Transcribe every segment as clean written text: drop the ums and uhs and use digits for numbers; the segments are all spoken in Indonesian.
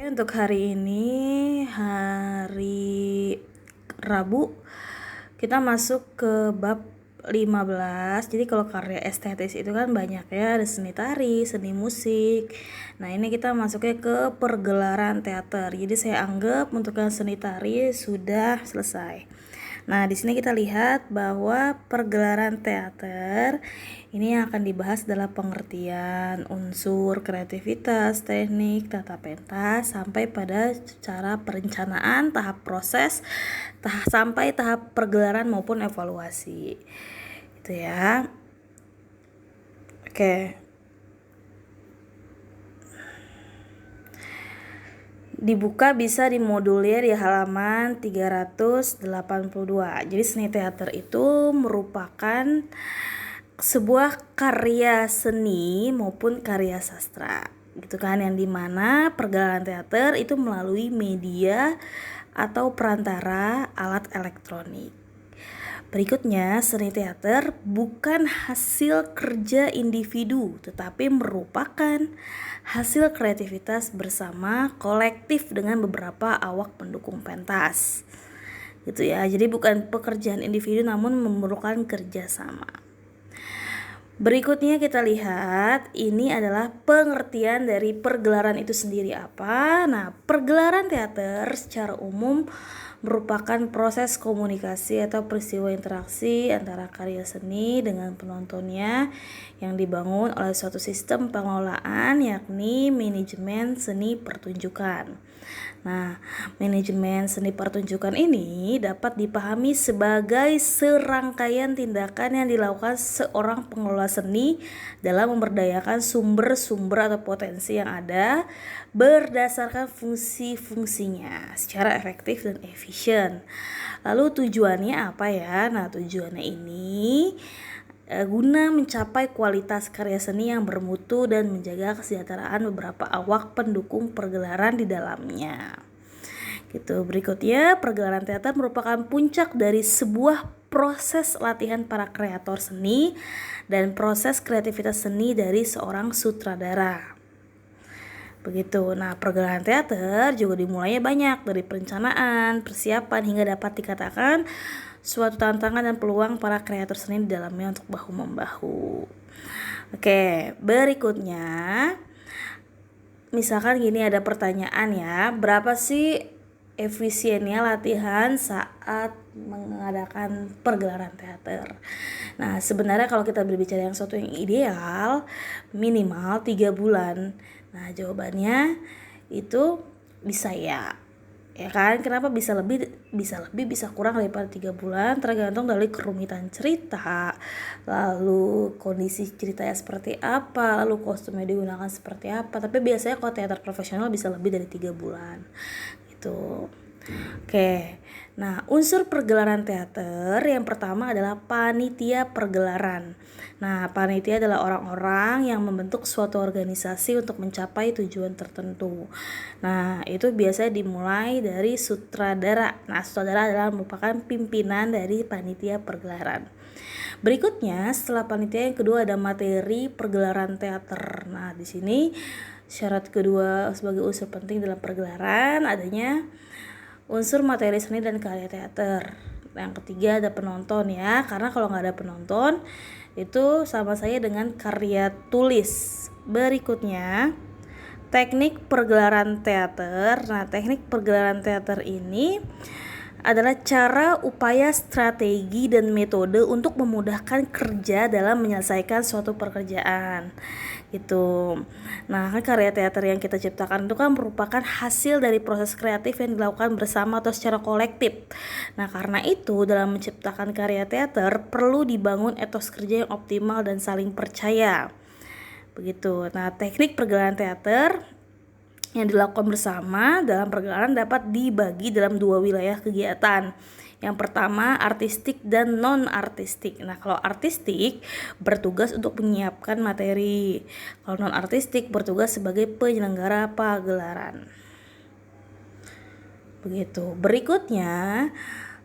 Untuk hari ini, hari Rabu, kita masuk ke bab 15. Jadi kalau karya estetis itu kan banyak ya, ada seni tari, seni musik. Nah, ini kita masuknya ke pergelaran teater. Jadi saya anggap untuk yang seni tari sudah selesai. Nah, di sini kita lihat bahwa pergelaran teater ini yang akan dibahas adalah pengertian, unsur, kreativitas, teknik, tata pentas, sampai pada cara perencanaan, tahap proses, sampai tahap pergelaran maupun evaluasi. Itu ya. Oke. Dibuka bisa dimodulir di halaman 382. Jadi seni teater itu merupakan sebuah karya seni maupun karya sastra, gitu kan, yang dimana pergelaran teater itu melalui media atau perantara alat elektronik. Berikutnya, seni teater bukan hasil kerja individu, tetapi merupakan hasil kreativitas bersama kolektif dengan beberapa awak pendukung pentas. Gitu ya. Jadi bukan pekerjaan individu namun memerlukan kerjasama. Berikutnya kita lihat, ini adalah pengertian dari pergelaran itu sendiri apa. Nah, pergelaran teater secara umum merupakan proses komunikasi atau peristiwa interaksi antara karya seni dengan penontonnya yang dibangun oleh suatu sistem pengelolaan, yakni manajemen seni pertunjukan. Nah, manajemen seni pertunjukan ini dapat dipahami sebagai serangkaian tindakan yang dilakukan seorang pengelola seni dalam memberdayakan sumber-sumber atau potensi yang ada berdasarkan fungsi-fungsinya secara efektif dan efisien. Lalu tujuannya apa ya? Nah, tujuannya ini guna mencapai kualitas karya seni yang bermutu dan menjaga kesejahteraan beberapa awak pendukung pergelaran di dalamnya. Gitu. Berikutnya, pergelaran teater merupakan puncak dari sebuah proses latihan para kreator seni dan proses kreativitas seni dari seorang sutradara. Begitu. Nah, pergelaran teater juga dimulainya banyak dari perencanaan, persiapan hingga dapat dikatakan suatu tantangan dan peluang para kreator seni di dalamnya untuk bahu-membahu. Oke, berikutnya misalkan gini, ada pertanyaan ya, berapa sih efisiennya latihan saat mengadakan pergelaran teater? Nah, sebenarnya kalau kita berbicara yang suatu yang ideal, minimal 3 bulan. Nah, jawabannya itu bisa ya kan. Kenapa bisa lebih, bisa kurang daripada 3 bulan, tergantung dari kerumitan cerita, lalu kondisi ceritanya seperti apa, lalu kostumnya digunakan seperti apa. Tapi biasanya kalau teater profesional bisa lebih dari 3 bulan gitu. Oke. Nah, unsur pergelaran teater yang pertama adalah panitia pergelaran. Nah, panitia adalah orang-orang yang membentuk suatu organisasi untuk mencapai tujuan tertentu. Nah, itu biasanya dimulai dari sutradara. Nah, sutradara adalah merupakan pimpinan dari panitia pergelaran. Berikutnya, setelah panitia yang kedua ada materi pergelaran teater. Nah, di sini syarat kedua sebagai unsur penting dalam pergelaran adanya unsur materi seni dan karya teater. Yang ketiga ada penonton ya, karena kalau nggak ada penonton itu sama saya dengan karya tulis. Berikutnya teknik pergelaran teater. Nah, teknik pergelaran teater ini adalah cara, upaya, strategi, dan metode untuk memudahkan kerja dalam menyelesaikan suatu pekerjaan gitu. Nah, kan karya teater yang kita ciptakan itu kan merupakan hasil dari proses kreatif yang dilakukan bersama atau secara kolektif. Nah, karena itu dalam menciptakan karya teater perlu dibangun etos kerja yang optimal dan saling percaya. Begitu. Nah, teknik pergelaran teater yang dilakukan bersama dalam pergelaran dapat dibagi dalam 2 wilayah kegiatan. Yang pertama artistik dan non-artistik. Nah, kalau artistik bertugas untuk menyiapkan materi. Kalau non-artistik bertugas sebagai penyelenggara pagelaran. Begitu. Berikutnya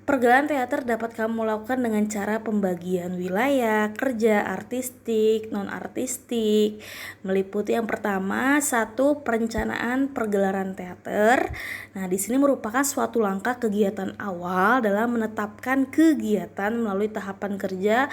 Pergerakan teater dapat kamu lakukan dengan cara pembagian wilayah, kerja artistik, non-artistik. Meliputi yang pertama, satu, perencanaan pergelaran teater. Nah, di sini merupakan suatu langkah kegiatan awal dalam menetapkan kegiatan melalui tahapan kerja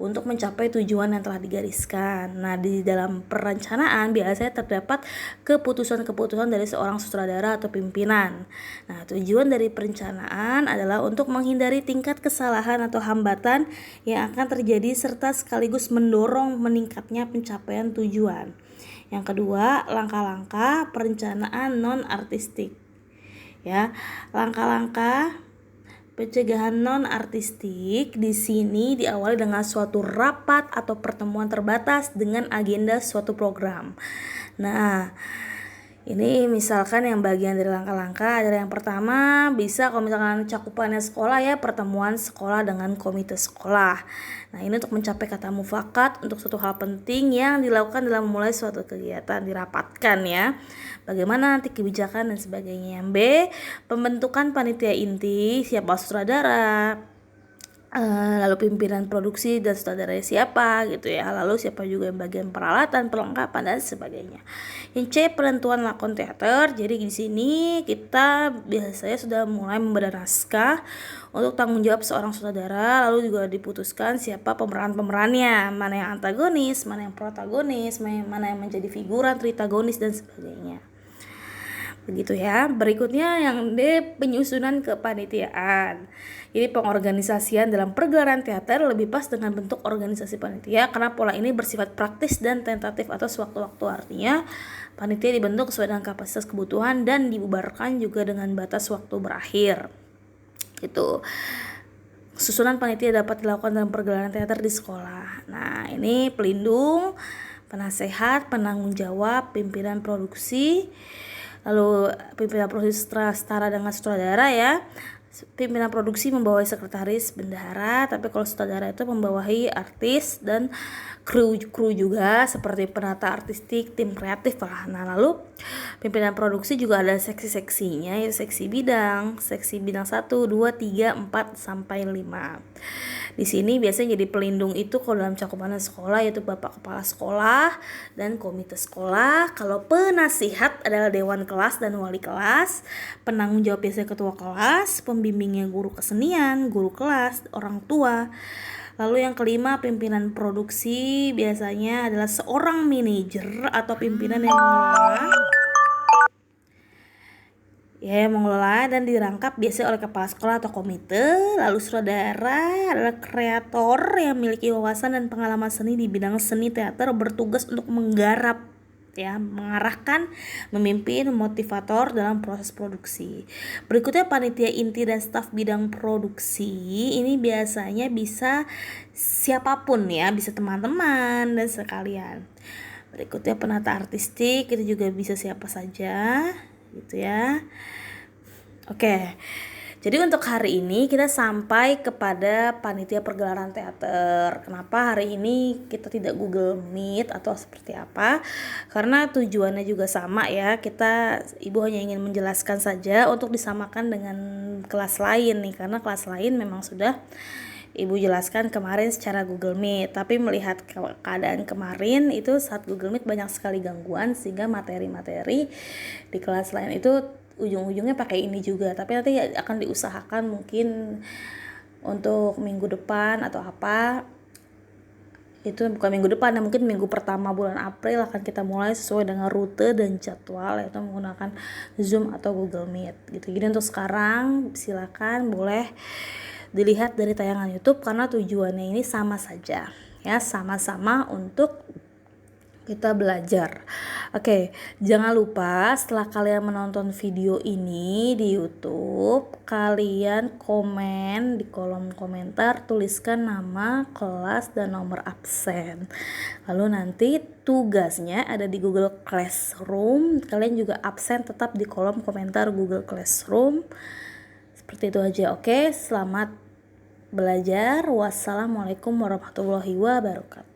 untuk mencapai tujuan yang telah digariskan. Nah, di dalam perencanaan biasanya terdapat keputusan-keputusan dari seorang sutradara atau pimpinan. Nah, tujuan dari perencanaan adalah untuk menghindari tingkat kesalahan atau hambatan yang akan terjadi serta sekaligus mendorong meningkatnya pencapaian tujuan. Yang kedua, langkah-langkah perencanaan non-artistik. Ya, langkah-langkah pencegahan non-artistik di sini diawali dengan suatu rapat atau pertemuan terbatas dengan agenda suatu program. Nah, ini misalkan yang bagian dari langkah-langkah adalah yang pertama, bisa kalau misalkan cakupannya sekolah ya, pertemuan sekolah dengan komite sekolah. Nah, ini untuk mencapai kata mufakat untuk suatu hal penting yang dilakukan dalam memulai suatu kegiatan, dirapatkan ya. Bagaimana nanti kebijakan dan sebagainya. Yang B, pembentukan panitia inti, siapa sutradara, lalu pimpinan produksi dan sutradaranya siapa gitu ya, lalu siapa juga yang bagian peralatan, perlengkapan dan sebagainya. Yang C, penentuan lakon teater. Jadi di sini kita biasanya sudah mulai membedah naskah untuk tanggung jawab seorang sutradara, lalu juga diputuskan siapa pemerannya, mana yang antagonis, mana yang protagonis, mana yang menjadi figuran, tritagonis dan sebagainya. Begitu ya. Berikutnya yang D, penyusunan kepanitiaan. Jadi pengorganisasian dalam pergelaran teater lebih pas dengan bentuk organisasi panitia karena pola ini bersifat praktis dan tentatif atau sewaktu-waktu. Artinya panitia dibentuk sesuai dengan kapasitas kebutuhan dan dibubarkan juga dengan batas waktu berakhir. Gitu. Susunan panitia dapat dilakukan dalam pergelaran teater di sekolah. Nah, ini pelindung, penasehat, penanggung jawab, pimpinan produksi. Lalu pimpinan produksi setara dengan sutradara ya. Pimpinan produksi membawahi sekretaris, bendahara, tapi kalau sutradara itu membawahi artis dan kru juga seperti penata artistik, tim kreatif lah. Nah, lalu pimpinan produksi juga ada seksi-seksinya, yaitu seksi bidang 1, 2, 3, 4 sampai 5. Di sini biasanya jadi pelindung itu kalau dalam cakupan sekolah yaitu Bapak Kepala Sekolah dan komite sekolah. Kalau penasihat adalah dewan kelas dan wali kelas. Penanggung jawab biasanya ketua kelas, pembimbingnya guru kesenian, guru kelas, orang tua. Lalu yang kelima, pimpinan produksi biasanya adalah seorang manajer atau pimpinan yang mengelola dan dirangkap biasanya oleh kepala sekolah atau komite. Lalu sutradara adalah kreator yang memiliki wawasan dan pengalaman seni di bidang seni teater, bertugas untuk menggarap ya, mengarahkan, memimpin, motivator dalam proses produksi. Berikutnya panitia inti dan staf bidang produksi. Ini biasanya bisa siapapun ya, bisa teman-teman dan sekalian. Berikutnya penata artistik, itu juga bisa siapa saja gitu ya. Oke. Jadi untuk hari ini kita sampai kepada panitia pergelaran teater. Kenapa hari ini kita tidak Google Meet atau seperti apa? Karena tujuannya juga sama ya. Ibu hanya ingin menjelaskan saja untuk disamakan dengan kelas lain nih. Karena kelas lain memang sudah Ibu jelaskan kemarin secara Google Meet. Tapi melihat keadaan kemarin itu saat Google Meet banyak sekali gangguan sehingga materi-materi di kelas lain itu ujung-ujungnya pakai ini juga, tapi nanti akan diusahakan mungkin untuk minggu depan atau apa, itu bukan minggu depan ya, mungkin minggu pertama bulan April akan kita mulai sesuai dengan rute dan jadwal, yaitu menggunakan Zoom atau Google Meet gitu. Jadi untuk sekarang silakan boleh dilihat dari tayangan YouTube karena tujuannya ini sama saja ya, sama-sama untuk kita belajar. Oke, jangan lupa setelah kalian menonton video ini di YouTube, kalian komen di kolom komentar, tuliskan nama, kelas, dan nomor absen. Lalu nanti tugasnya ada di Google Classroom. Kalian juga absen tetap di kolom komentar Google Classroom. Seperti itu aja. Oke, selamat belajar. Wassalamualaikum warahmatullahi wabarakatuh.